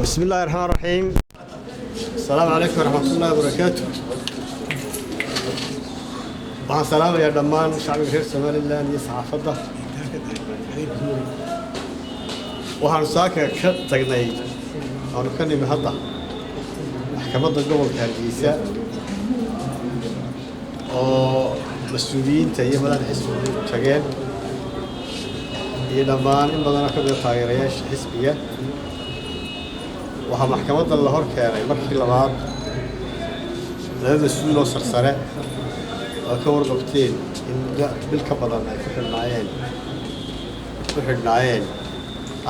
بسم الله الرحمن الرحيم. السلام عليكم ورحمة الله وبركاته. مع السلامة يا دمان شعب غير سوماليلاند يسعى فضة. waxaan saaka ka tagnay oo ka nimi hadda maxkamadda gobolka Hargeysa oo mas'uuliyiinta iyo madaxda xisbiga tageen iyo dhammaan in badan ka mid ah taageerayaasha xisbiga waxa maxkamadda la hor keenay markii labaad laba mas'uul oo sarsare oo ka warqabteen in bil ka badan ay ku xidhnaayeen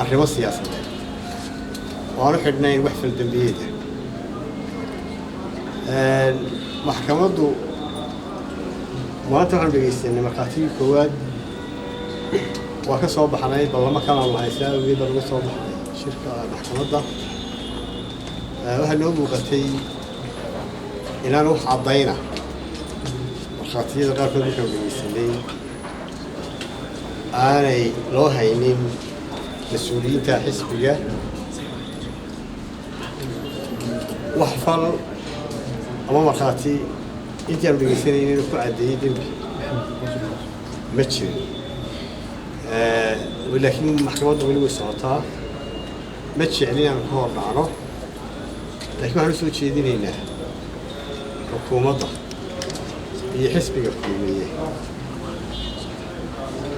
arrimo siyaasadeed waanu xidhnayn wax fal dambiyeed maxkamaddu maanta waxaan dhegeysanay markhaatigii koowaad waa ka soo baxnay ballamo kala lahaysaa awgeeda lagu soo baxay shirka maxkamadda waxaa noo muuqatay inaan wax caddayna markhaatiyada qaarkood markaan dhegeysanay aanay loo haynin مسؤوليته حسبية وحفل أمام خاتي أنت يا رجل سنين يكون عدي دنبي متشر ولكن محكمة دولية وساطة متشر علينا من هون معنا لكن ما نسوي شيء ديننا حكومة هي حسبية حكومية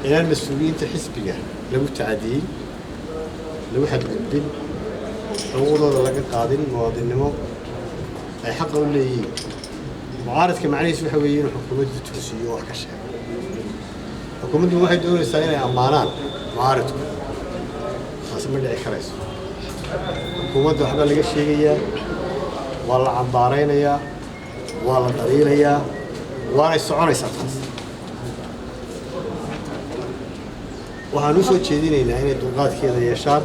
إلى المسؤولين حسبية لو تعديل لو حد قدم أوضاع لقى قادين مواطن نمو أي حق ولا معارض كمعني سوي حويين وحكومة التونسية وحكشة حكومة واحد دول سنة أمانات معارض خاصة من اللي خرج حكومة واحدة لقى شيء والله عبارين يا والله قليل يا والله السعر يسقط waxaan u soo jeedinaynaa inay dulqaadkeeda yeeshaan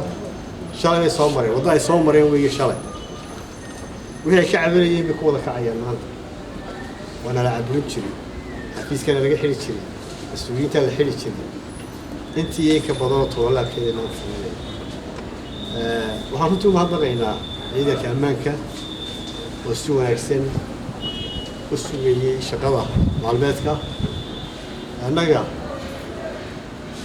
shalay bay soo mareen wadda ay soo mareen weeye shalay wixii ay ka cabanayeen bay ku wada kacayaan maanta waana la caburin jiray xafiiskana laga xiri jiray mas-uuliyiinta la xiri jiray intii ay ka badanoo tobolaabkeeda maanta sameeyeen waxaan runtii umahadnaqaynaa ciidanka ammaanka oo si wanaagsan u sugayey shaqada maalmeedka annaga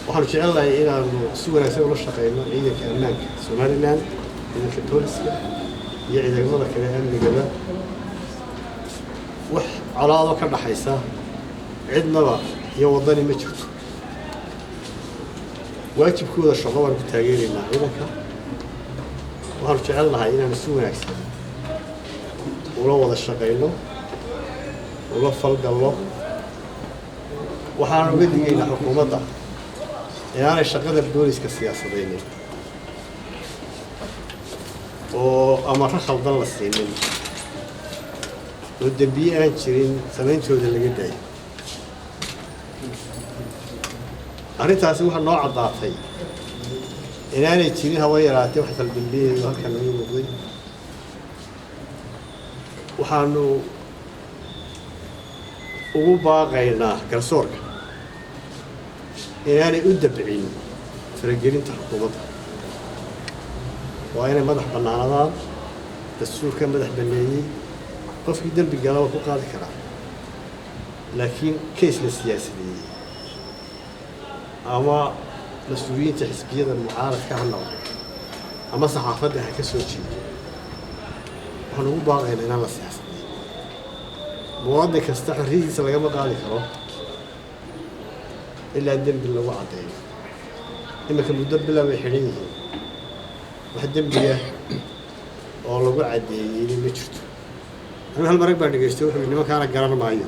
waxaan jecelahay inaanu si wanaagsan ula shaqeyno ciidanka ammaanka Somaliland ciidanka booliska iyo ciidamada kale amniga wax calaado ka dhaxaysa cidnaba iyo wadani ma jirto waajibkooda shaqo waan ku taageeraynaa ciidanka waxaan jecelahay inaanu si wanaagsan ula wada shaqeyno ula falgalno waxaan uga digaynaa xukuumadda يعني شغلة بوليس كسياسيين وأمر خلط الله السنين والدبيئة شيرين سمين شو اللي قدي أريد أسويها نوع ضعفي يعني شيرين هواي راتي وحصل الدبيئة وهكذا يوضي وحنو وباقينا كرسورك يعني أدبعين فرجلين تحكمتها وأنا مدح بنانا السور كان مدح بناني قف جدا بالجلوة وقال كلام لكن كيس للسياسة دي أما مسؤولين تحسبية المعارض كهنا أما صحافتها كسر شيء وحنو باغي لنا السياسة دي مواد كاستحريزي سلقا ما قال كلام إلا الدم بالله وعدين إما كان مدبر له وحريه واحد دم بيه والله وعدين اللي مشت أنا هالمرة بعد جيستو إني ما كان قرار معي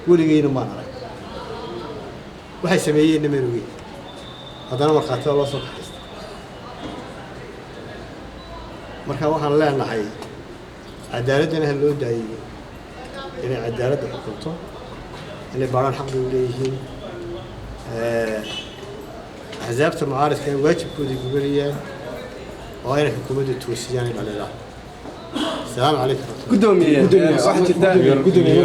قولي جينا ما نرى وحي سميه إني منوي هذا أنا مرخاته الله صبح مرخا وحنا لا نحي عدالتنا هاللو داي إني عدالة حكمته اللي باران حق وليهين أحزاب المعارض كان واجب كودي قبلية وغير حكومة التونسية على السلام عليكم.